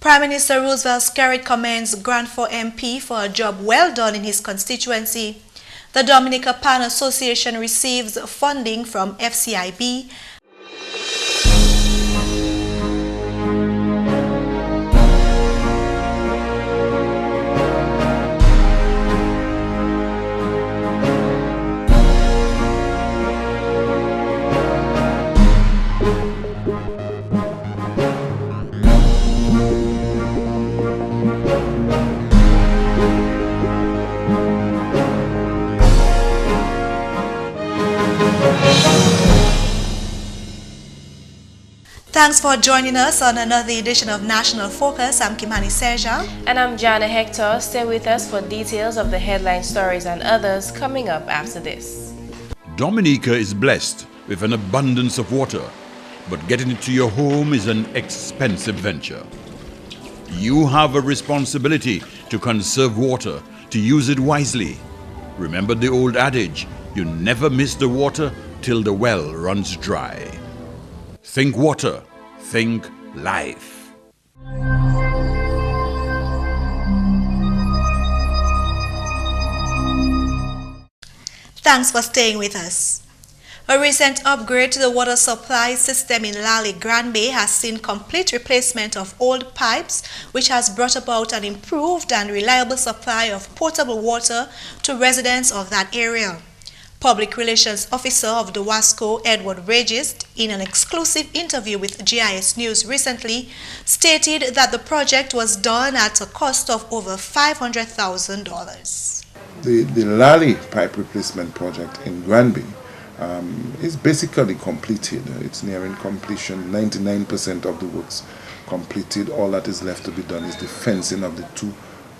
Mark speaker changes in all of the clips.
Speaker 1: Prime Minister Roosevelt Skerrit commends Grant 4 MP for a job well done in his constituency. The Dominica Pan Association receives funding from FCIB. Thanks for joining us on another edition of National Focus. I'm Kimani.
Speaker 2: And I'm Jarna Hector. Stay with us for details of the headline stories and others coming up after this.
Speaker 3: Dominica is blessed with an abundance of water, but getting it to your home is an expensive venture. You have a responsibility to conserve water, to use it wisely. Remember the old adage, you never miss the water till the well runs dry. Think water, think life.
Speaker 1: Thanks for staying with us. A recent upgrade to the water supply system in Lale Granby has seen complete replacement of old pipes, which has brought about an improved and reliable supply of potable water to residents of that area. Public Relations Officer of the WASCO, Edward Regist, in an exclusive interview with GIS News recently, stated that the project was done at a cost of over $500,000.
Speaker 4: The Lale pipe replacement project in Granby is basically completed. It's nearing completion. 99% of the works completed. All that is left to be done is the fencing of the two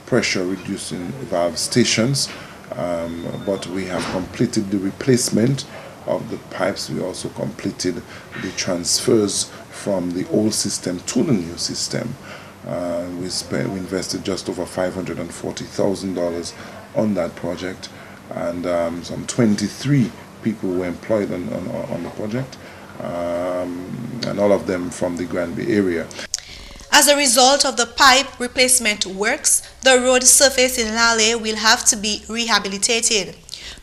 Speaker 4: pressure reducing valve stations. But we have completed the replacement of the pipes. We also completed the transfers from the old system to the new system. We invested just over $540,000 on that project, and some 23 people were employed on the project, and all of them from the Granby area.
Speaker 1: As a result of the pipe replacement works, the road surface in Lale will have to be rehabilitated.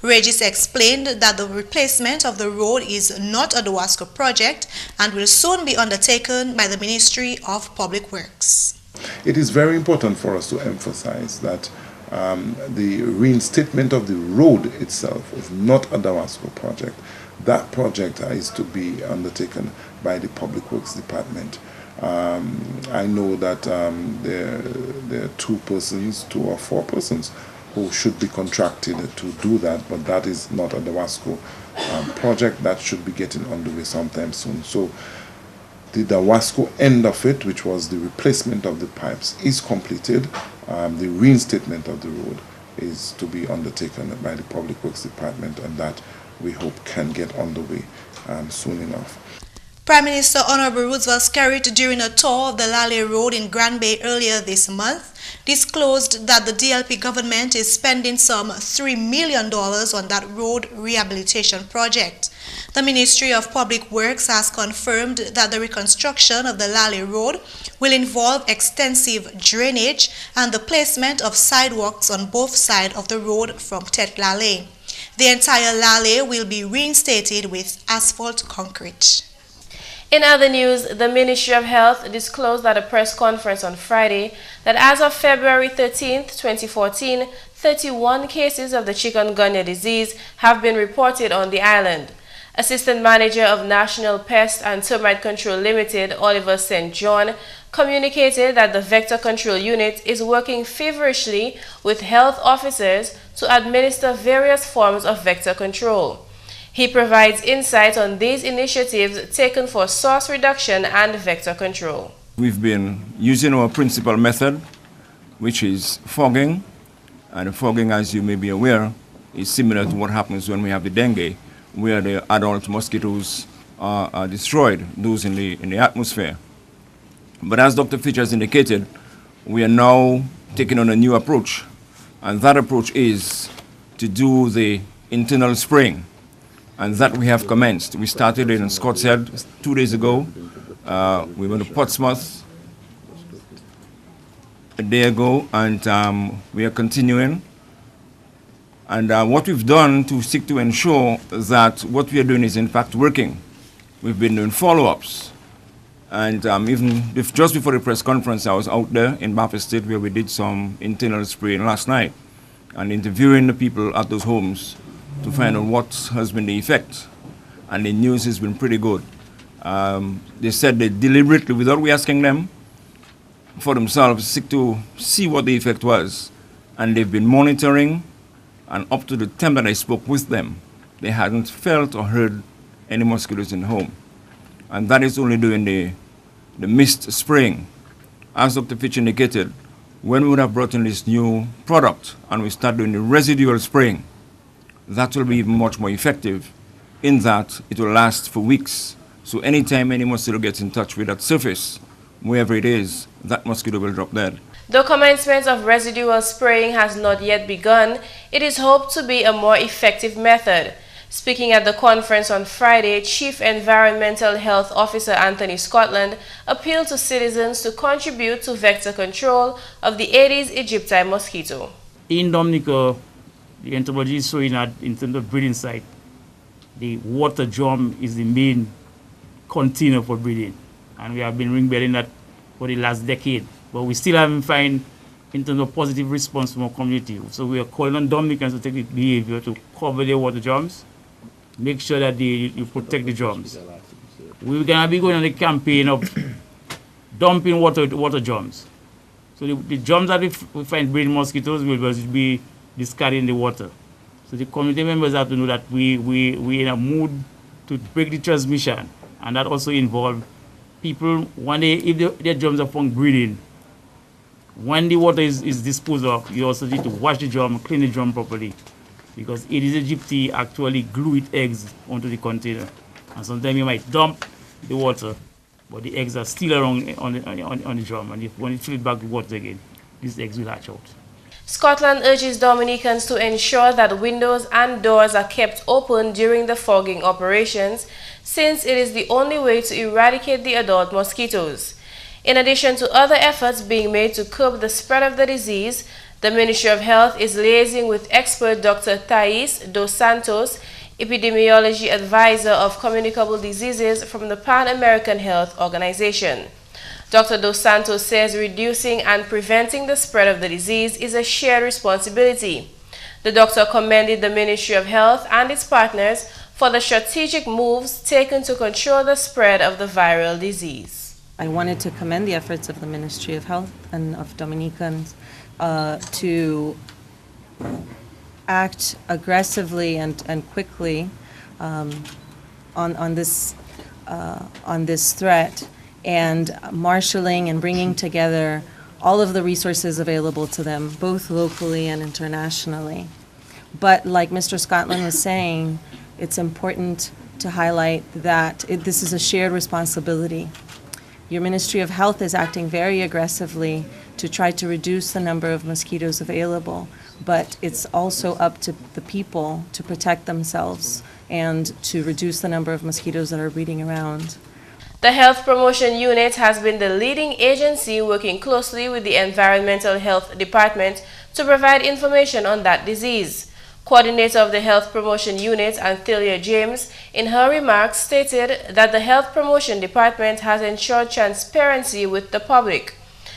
Speaker 1: Regis explained that the replacement of the road is not a WASCO project and will soon be undertaken by the Ministry of Public Works.
Speaker 4: It is very important for us to emphasize that the reinstatement of the road itself is not a WASCO project. That project is to be undertaken by the Public Works Department. I know that there are two or four persons who should be contracted to do that, but that is not a WASCO project. That should be getting underway sometime soon. So the WASCO end of it, which was the replacement of the pipes, is completed. The reinstatement of the road is to be undertaken by the Public Works Department, and that we hope can get underway soon enough.
Speaker 1: Prime Minister Honorable Roosevelt Skerrit, during a tour of the Lale Road in Granby earlier this month, disclosed that the DLP government is spending some $3 million on that road rehabilitation project. The Ministry of Public Works has confirmed that the reconstruction of the Lale Road will involve extensive drainage and the placement of sidewalks on both sides of the road from Tet Lale. The entire Lale will be reinstated with asphalt concrete.
Speaker 2: In other news, the Ministry of Health disclosed at a press conference on Friday that as of February 13, 2014, 31 cases of the chikungunya disease have been reported on the island. Assistant Manager of National Pest and Termite Control Limited, Oliver St. John, communicated that the Vector Control Unit is working feverishly with health officers to administer various forms of vector control. He provides insight on these initiatives taken for source reduction and vector control.
Speaker 5: We've been using our principal method, which is fogging. And fogging, as you may be aware, is similar to what happens when we have the dengue, where the adult mosquitoes are destroyed, those in the atmosphere. But as Dr. Fitch has indicated, we are now taking on a new approach. And that approach is to do the internal spraying. And that we have commenced. We started in Scott's Head 2 days ago. We went to Portsmouth a day ago, and we are continuing. And what we've done to seek to ensure that what we are doing is in fact working, we've been doing follow-ups. And even just before the press conference, I was out there in Baffin State where we did some internal spraying last night and interviewing the people at those homes to find out what has been the effect. And the news has been pretty good. They said they deliberately, without we asking them, for themselves, seek to see what the effect was. And they've been monitoring, and up to the time that I spoke with them, they hadn't felt or heard any mosquitoes in the home. And that is only during the mist spraying. As Dr. Fitch indicated, when we would have brought in this new product and we start doing the residual spraying, that will be even much more effective in that it will last for weeks. So anytime any mosquito gets in touch with that surface, wherever it is, that mosquito will drop dead.
Speaker 2: Though commencement of residual spraying has not yet begun, it is hoped to be a more effective method. Speaking at the conference on Friday, Chief Environmental Health Officer Anthony Scotland appealed to citizens to contribute to vector control of the Aedes aegypti mosquito.
Speaker 6: In Dominica, the entomology is showing that in terms of breeding site, the water drum is the main container for breeding. And we have been ring-belling that for the last decade. But we still haven't found in terms of positive response from our community. So we are calling on Dominicans to take the behavior to cover their water drums, make sure that you protect the drums. We're going to be going on a campaign of dumping water drums. So the drums that we find breeding mosquitoes will be discarded in the water. So the community members have to know that we're in a mood to break the transmission. And that also involves people, if their drums are found breeding, when the water is disposed of, you also need to wash the drum, clean the drum properly. Because Aedes aegypti actually glue its eggs onto the container. And sometimes you might dump the water, but the eggs are still around on the drum. And when you fill it back with water again, these eggs will hatch out.
Speaker 2: Scotland urges Dominicans to ensure that windows and doors are kept open during the fogging operations, since it is the only way to eradicate the adult mosquitoes. In addition to other efforts being made to curb the spread of the disease, the Ministry of Health is liaising with expert Dr. Thais Dos Santos, epidemiology advisor of communicable diseases from the Pan American Health Organization. Dr. Dos Santos says reducing and preventing the spread of the disease is a shared responsibility. The doctor commended the Ministry of Health and its partners for the strategic moves taken to control the spread of the viral disease.
Speaker 7: I wanted to commend the efforts of the Ministry of Health and of Dominicans to act aggressively and quickly on this threat, and marshaling and bringing together all of the resources available to them, both locally and internationally. But like Mr. Scotland was saying, it's important to highlight that this is a shared responsibility. Your Ministry of Health is acting very aggressively to try to reduce the number of mosquitoes available, but it's also up to the people to protect themselves and to reduce the number of mosquitoes that are breeding around.
Speaker 2: The Health Promotion Unit has been the leading agency working closely with the Environmental Health Department to provide information on that disease. Coordinator of the Health Promotion Unit, Anthelia James, in her remarks stated that the Health Promotion Department has ensured transparency with the public.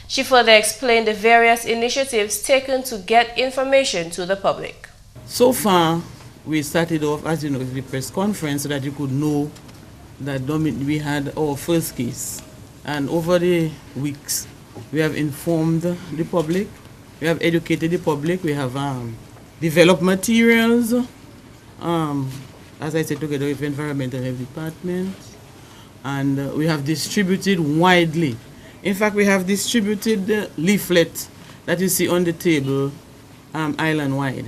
Speaker 2: She further explained the various initiatives taken to get information to the public.
Speaker 8: So far, we started off, as you know, with the press conference so that you could know that we had our first case. And over the weeks, we have informed the public, we have educated the public, we have developed materials, as I said, together with the Environmental Health Department, and we have distributed widely. In fact, we have distributed the leaflet that you see on the table island-wide.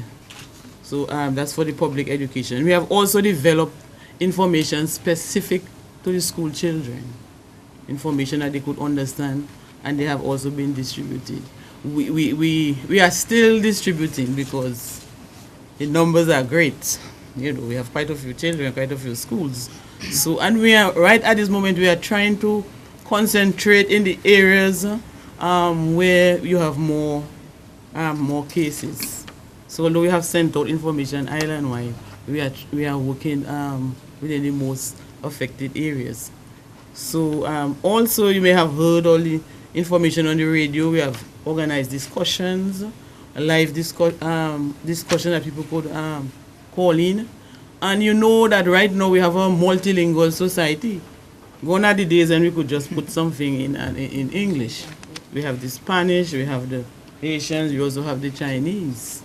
Speaker 8: So that's for the public education. We have also developed information specific to the school children, information that they could understand, and they have also been distributed. We are still distributing because the numbers are great. You know, we have quite a few children, quite a few schools. So, and we are right at this moment, we are trying to concentrate in the areas where you have more cases. So although we have sent out information island-wide, we are working within the most affected areas. So also you may have heard all the information on the radio. We have organized discussions, live discussion that people could call in. And you know that right now we have a multilingual society. Gone are the days and we could just put something in English. We have the Spanish, we have the Haitians, we also have the Chinese.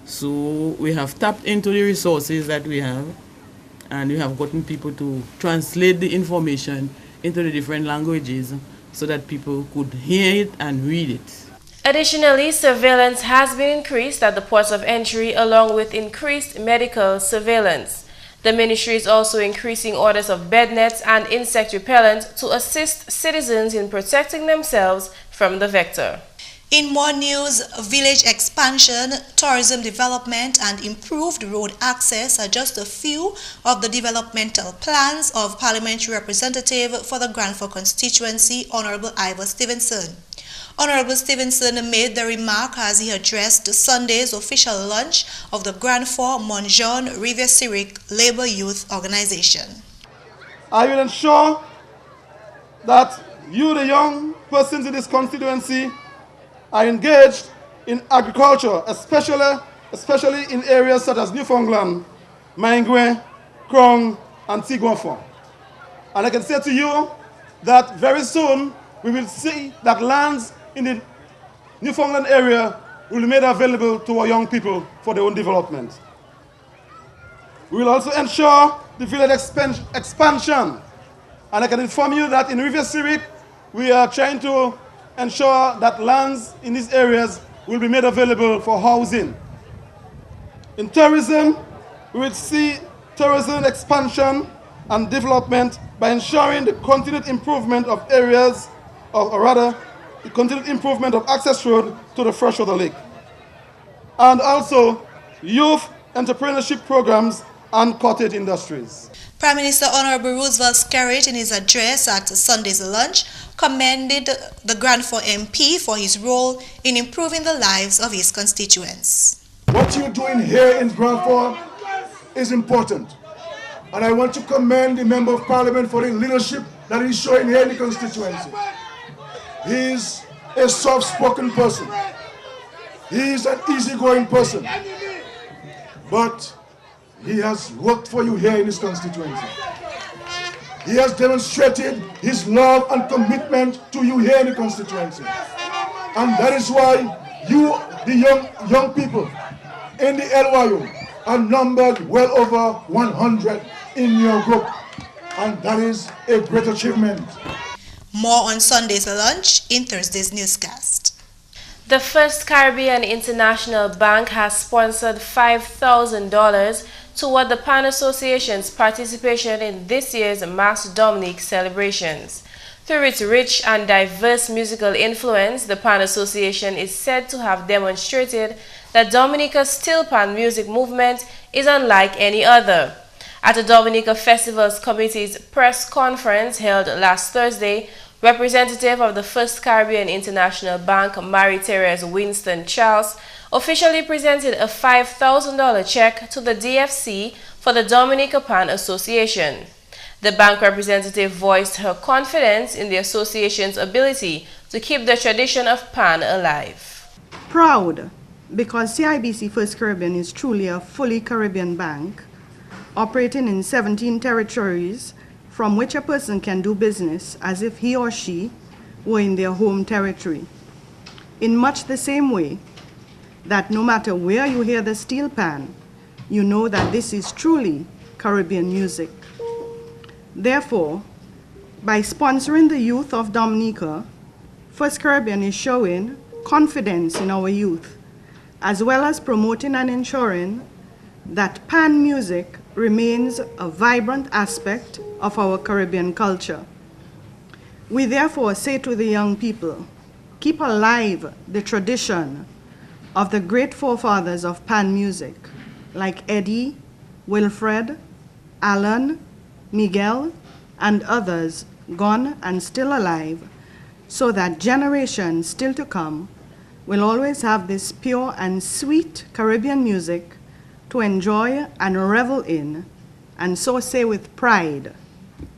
Speaker 8: So we have tapped into the resources that we have, and we have gotten people to translate the information into the different languages so that people could hear it and read it.
Speaker 2: Additionally, surveillance has been increased at the ports of entry along with increased medical surveillance. The ministry is also increasing orders of bed nets and insect repellent to assist citizens in protecting themselves from the vector.
Speaker 1: In more news, village expansion, tourism development, and improved road access are just a few of the developmental plans of Parliamentary Representative for the Grand Forks constituency, Honorable Ivor Stevenson. Honorable Stevenson made the remark as he addressed Sunday's official launch of the Grand Forks Monjon Rivière Syriac Labour Youth Organization.
Speaker 9: I will ensure that you, the young persons in this constituency, are engaged in agriculture, especially in areas such as Newfoundland, Maingwe, Krong, and Tigwafo. And I can say to you that very soon we will see that lands in the Newfoundland area will be made available to our young people for their own development. We will also ensure the village expansion. And I can inform you that in Rivière Syriac, we are trying to ensure that lands in these areas will be made available for housing. In tourism, we will see tourism expansion and development by ensuring the continued improvement of areas, or rather, the continued improvement of access road to the freshwater lake. And also, youth entrepreneurship programs and cottage industries.
Speaker 1: Prime Minister Honorable Roosevelt Skerrit, in his address at Sunday's lunch, commended the Grand Forks MP for his role in improving the lives of his constituents.
Speaker 10: What you're doing here in Grand Forks is important. And I want to commend the Member of Parliament for the leadership that he's showing here in the constituency. He's a soft-spoken person. He's an easygoing person. But he has worked for you here in this constituency. He has demonstrated his love and commitment to you here in the constituency. And that is why you, the young people in the LYU, are numbered well over 100 in your group. And that is a great achievement.
Speaker 1: More on Sunday's lunch in Thursday's newscast.
Speaker 2: The First Caribbean International Bank has sponsored $5,000 toward the PAN Association's participation in this year's Mass Dominique celebrations. Through its rich and diverse musical influence, the PAN Association is said to have demonstrated that Dominica's Still Pan music movement is unlike any other. At the Dominica Festivals Committee's press conference held last Thursday, representative of the First Caribbean International Bank, Marie-Therese Winston Charles, officially presented a $5,000 check to the DFC for the Dominica Pan Association. The bank representative voiced her confidence in the association's ability to keep the tradition of Pan alive.
Speaker 11: Proud because CIBC First Caribbean is truly a fully Caribbean bank operating in 17 territories from which a person can do business as if he or she were in their home territory. In much the same way that no matter where you hear the steel pan, you know that this is truly Caribbean music. Therefore, by sponsoring the youth of Dominica, First Caribbean is showing confidence in our youth, as well as promoting and ensuring that pan music remains a vibrant aspect of our Caribbean culture. We therefore say to the young people, keep alive the tradition of the great forefathers of pan music, like Eddie, Wilfred, Alan, Miguel, and others gone and still alive, so that generations still to come will always have this pure and sweet Caribbean music to enjoy and revel in, and so say with pride,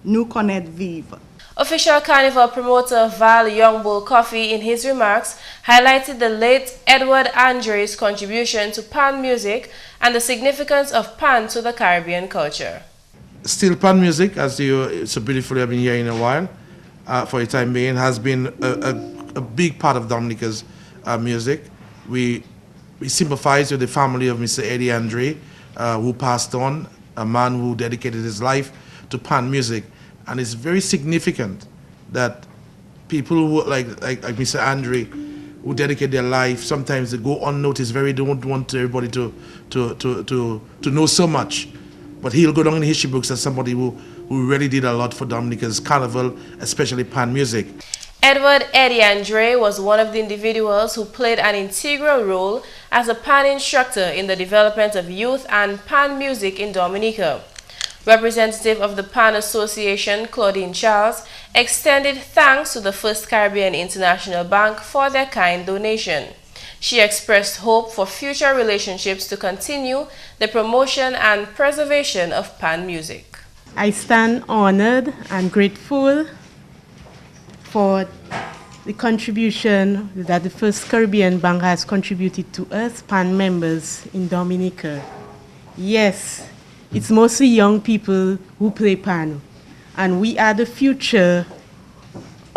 Speaker 11: Nous connaître vive.
Speaker 2: Official Carnival promoter Val Young Bull Coffee, in his remarks, highlighted the late Edward Andre's contribution to pan music and the significance of pan to the Caribbean culture.
Speaker 12: Still, pan music, as you so beautifully have been hearing in a while, for the time being, has been a big part of Dominica's music. We sympathize with the family of Mr. Eddie Andre, who passed on, a man who dedicated his life to pan music. And it's very significant that people who like Mr. Andre, who dedicate their life, sometimes they go unnoticed. They don't want everybody to know so much. But he'll go down in history books as somebody who really did a lot for Dominica's carnival, especially pan music.
Speaker 2: Edward Eddie Andre was one of the individuals who played an integral role as a pan instructor in the development of youth and pan music in Dominica. Representative of the Pan Association, Claudine Charles, extended thanks to the First Caribbean International Bank for their kind donation. She expressed hope for future relationships to continue the promotion and preservation of pan music.
Speaker 13: I stand honored and grateful for the contribution that the First Caribbean Bank has contributed to us pan members in Dominica. Yes, it's mostly young people who play pan, and we are the future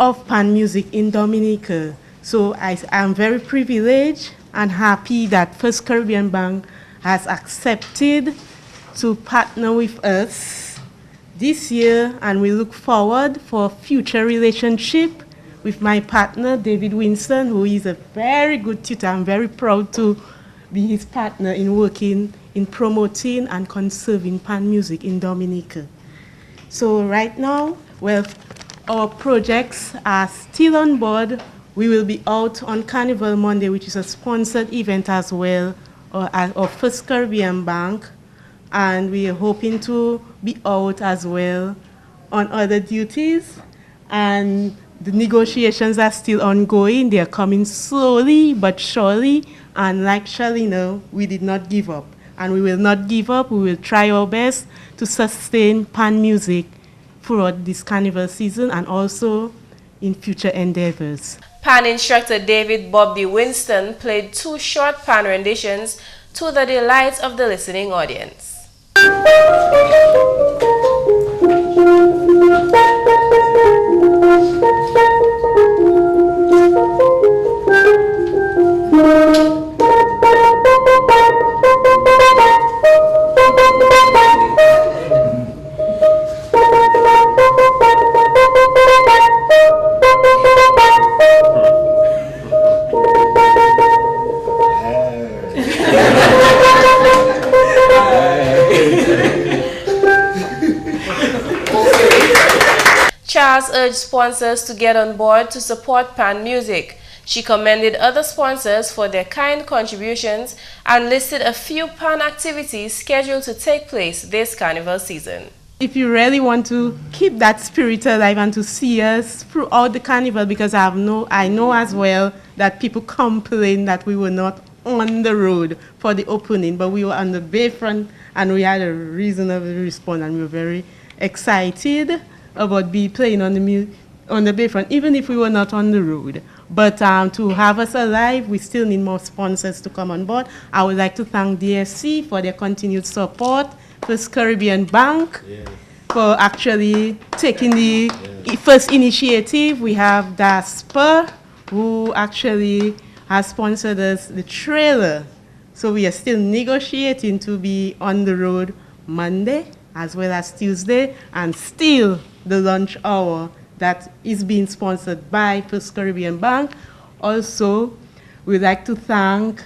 Speaker 13: of pan music in Dominica. So I am very privileged and happy that First Caribbean Bank has accepted to partner with us this year, and we look forward for future relationship with my partner, David Winston, who is a very good tutor. I'm very proud to be his partner in working in promoting and conserving pan music in Dominica. So right now, well, our projects are still on board. We will be out on Carnival Monday, which is a sponsored event as well, of First Caribbean Bank, and we are hoping to be out as well on other duties. And the negotiations are still ongoing. They are coming slowly but surely, and like Shalina, we did not give up. And we will not give up. We will try our best to sustain pan music throughout this carnival season and also in future endeavors.
Speaker 2: Pan instructor David Bobby Winston played 2 short pan renditions to the delight of the listening audience. Charles urged sponsors to get on board to support pan music. She commended other sponsors for their kind contributions and listed a few pan activities scheduled to take place this carnival season.
Speaker 13: If you really want to keep that spirit alive and to see us throughout the carnival, because I know as well that people complain that we were not on the road for the opening, but we were on the bayfront and we had a reasonable response, and we were very excited about playing on the bayfront, even if we were not on the road. But to have us alive, we still need more sponsors to come on board. I would like to thank DSC for their continued support, First Caribbean Bank for actually taking the first initiative. We have DASPA, who actually has sponsored us the trailer. So we are still negotiating to be on the road Monday as well as Tuesday, and still the lunch hour that is being sponsored by First Caribbean Bank. Also, we'd like to thank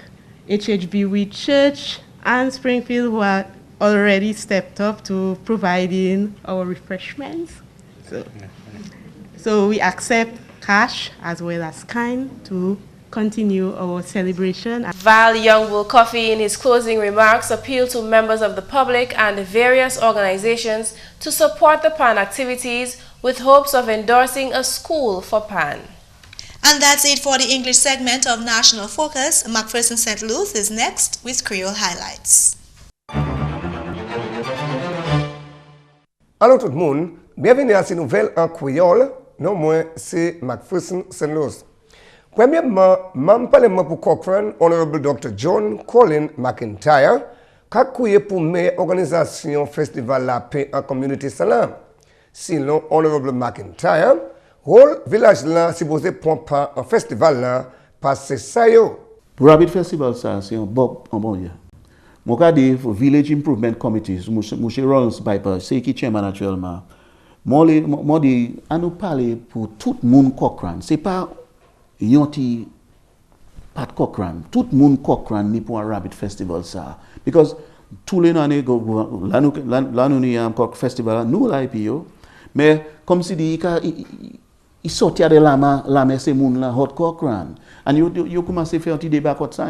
Speaker 13: HHB Wheat Church and Springfield, who are already stepped up to providing our refreshments. So we accept cash as well as kind to continue our celebration.
Speaker 2: Val Youngbull Coffee, in his closing remarks, appealed to members of the public and various organizations to support the PAN activities with hopes of endorsing a school for PAN.
Speaker 1: And that's it for the English segment of National Focus. McPherson St. Luce is next with Creole highlights.
Speaker 14: Allô tout le monde, bienvenue à ces nouvelles en créole. Non, moi, c'est McPherson St. Luce. Premièrement, membre parlement pour Cochrane, Honorable Dr. John Colin McIntyre, qui a créé pour meilleure organisation Festival La Paix en communauté salam. Sinon, Honorable McIntyre, rôle village là, supposé prendre part en festival là, parce que ça yo.
Speaker 15: Pour Rabbit Festival, ça, c'est un bon lieu. Mon cas dit, Village Improvement Committees, M. Rollins Piper, c'est qui chairman actuellement. Moi, dit, à nous parler pour tout le monde Cochrane. C'est pas yonti Pat Cochrane. Tout le monde Cochrane ni pour un Rabbit Festival, ça. Because tous les années, là, nous y a un festival, nous, là, mais comme si dit, il sortait de la ces moun là, hot Cochrane. Et yo commencé à faire un petit débat comme ça.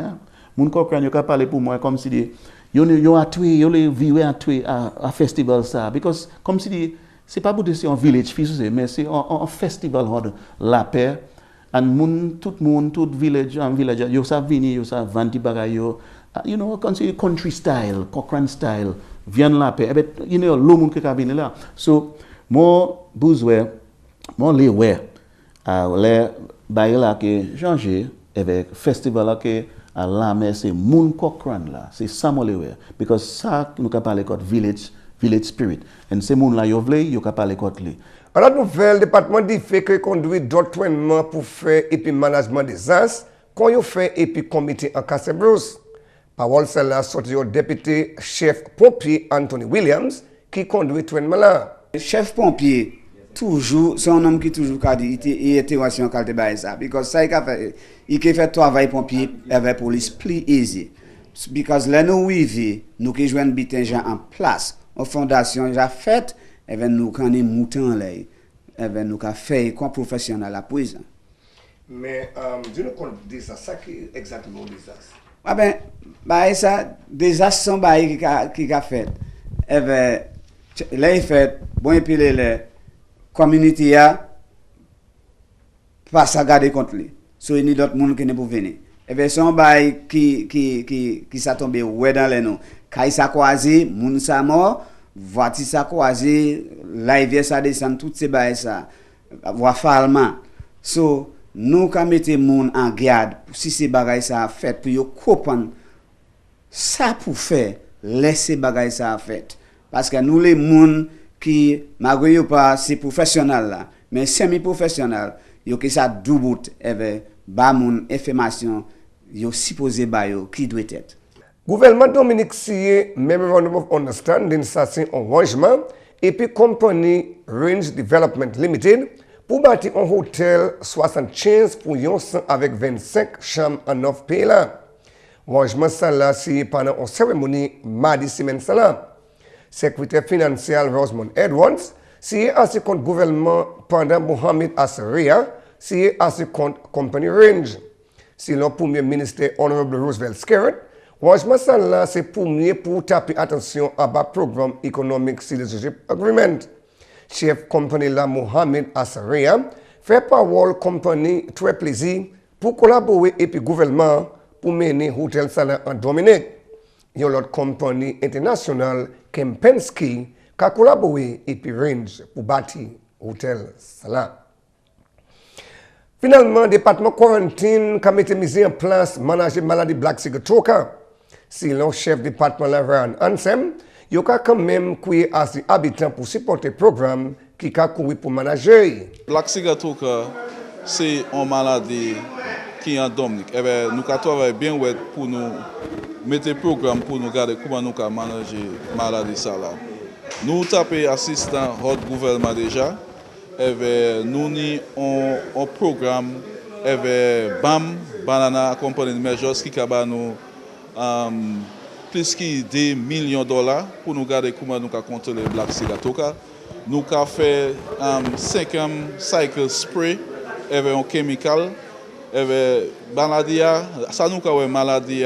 Speaker 15: Moun Cochrane, yo ka parler pour moi comme si dit, yo a tué, yo le vivre à tué à festival ça. Because comme si dit, c'est pas pour dire c'est un village, mais c'est un festival de la paix. Et tout village, yo sa vini, yo sa vanti bagay yo, you know, country style, Cochrane style, vienne la paix. You know, le monde qui ka vini là. So, moi, besoin, moi, les ouais, les bail là que changer avec festival là que à la mais c'est moun Cochrane là, c'est ça moi les ouais, because ça nous ka parler de village spirit, et c'est moun là yo vle, yo ka parler de lui.
Speaker 14: Alors, nouvelle département dit fait que conduit d'entraînement pour faire et puis management des as, quand yo fait et puis comité en Casse-Brousse. Parole celle-là sorti au député chef pompier Anthony Williams qui conduit l'entraînement là.
Speaker 16: Chef pompier, toujours, c'est un homme qui toujours a dit, il était aussi en qualité de ça. Parce que il fait travail pompier avec police plus easy. Parce que là, nous vivons, nous qui jouons des gens en place, en fondation, déjà fait, et nous quand nous moutons là, et nous avons fait comme professionnel à la prison.
Speaker 14: Mais, je ne compte dire ça qui est exactement des as.
Speaker 16: Ah ben, ça, des as sont qui a fait. Et bien, là, il fait, bon, et puis les communauté a pas à garder contre lui. So il y a d'autres monde qui ne peuvent venir. Et bien son bail qui ça tombé ouais dans les noms. Kai ça croisé, moun ça mort, voiture ça croisé, live ça descend toutes ces bail ça. Voix fallement. So nous quand mettez moun en garde si ces bagages ça fait pour yo comprendre ça pour faire laisser bagages ça fait parce que nous les moun qui malgré pas c'est professionnel là mais semi-professionnel yo qui ça doubout avec ba moun information yo supposé ba yo qui doit être
Speaker 14: gouvernement Dominique signé memorandum of understanding ça c'est un arrangement et puis compagnie Range Development Limited pour bâtir un hôtel 75 pour yon avec 25 chambres en 9 pays là. Arrangement ça là signé pendant une cérémonie mardi semaine ça là. Secrétaire financier Rosemont Edwards, signé à ce compte gouvernement pendant Mohamed Assaria, signé à ce compte Company Range. Si le premier ministre Honorable Roosevelt Skerritt, arrangement ça là c'est premier pour taper attention à bas programme Economic Citizenship Agreement. Chef compagnie là Mohamed Assaria fait parole compagnie très plaisir pour collaborer et puis gouvernement pour mener hôtel ça en Dominique. Il y a l'autre compagnie internationale Kempinski qui a collaboré et puis Range pour bâtir hôtel ça. Finalement, département quarantine qui a mis en place manager maladie Black Sigatoka. Si le chef département là Ryan Ansem, il y a quand même créé à ses habitants pour supporter le programme qui a couru pour manager.
Speaker 17: Black Sigatoka, c'est une maladie qui est en Dominique. Et bien, nous travaillons bien pour nous mettre le programme pour nous garder comment nous pouvons manager la maladie. Nous tapons assistant au gouvernement déjà. Et bien, nous avons un programme avec BAM, Banana Company Measures, qui a nous plus de $2 millions pour nous garder comment nous pouvons contrôler le Black Sigatoka. Nous avons fait 5e cycle spray avec un chemical. Maladie, ça nous avons une maladie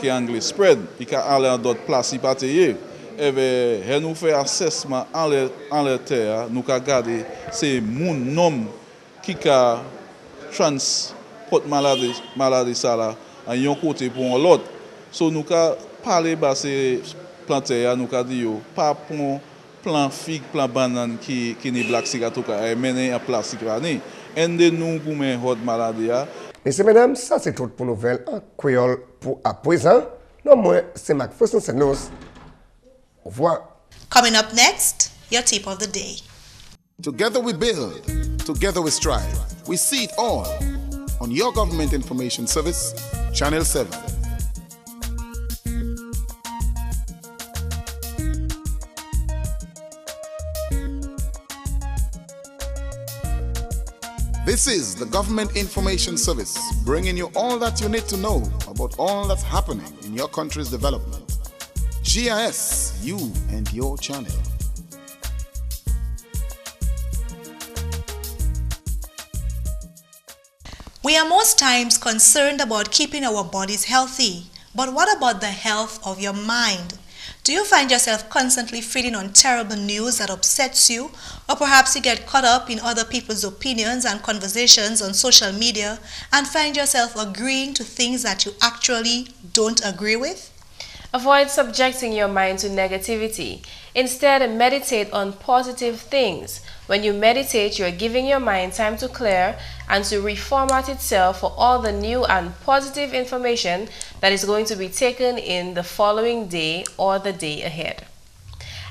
Speaker 17: qui est anglais spread, qui a aller dans d'autres places, il pas payé. Et nous fait assessment en la terre, nous avons gardé ces nom qui a transport maladie ça là en yon côté pour l'autre. So nous ka parler ba ces planter nous ka di yo pas pour plan figue, plan banane qui ni black cigarette ka mener en plastique là ni. Ende nous pour men hot maladie a.
Speaker 14: Messieurs, mesdames, ça c'est tout pour nouvelles en créole pour à présent. Non, moi, c'est McPherson St. Louis. Au revoir.
Speaker 1: Coming up next, your tip of the day.
Speaker 18: Together we build, together we strive. We see it all on your Government Information Service, Channel 7. This is the Government Information Service, bringing you all that you need to know about all that's happening in your country's development. GIS, you and your channel.
Speaker 1: We are most times concerned about keeping our bodies healthy, but what about the health of your mind? Do you find yourself constantly feeding on terrible news that upsets you? Or perhaps you get caught up in other people's opinions and conversations on social media and find yourself agreeing to things that you actually don't agree with?
Speaker 2: Avoid subjecting your mind to negativity. Instead, meditate on positive things. When you meditate, you are giving your mind time to clear and to reformat itself for all the new and positive information that is going to be taken in the following day or the day ahead.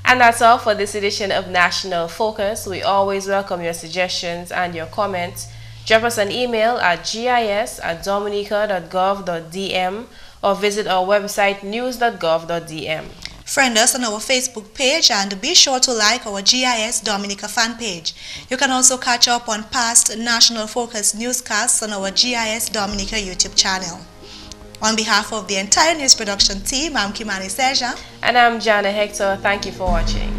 Speaker 2: And that's all for this edition of National Focus. We always welcome your suggestions and your comments. Drop us an email at gis@dominica.gov.dm or visit our website news.gov.dm.
Speaker 1: Friend us on our Facebook page and be sure to like our GIS Dominica fan page. You can also catch up on past National Focus newscasts on our GIS Dominica YouTube channel. On behalf of the entire news production team, I'm Kimani.
Speaker 2: And I'm Jarna Hector. Thank you for watching.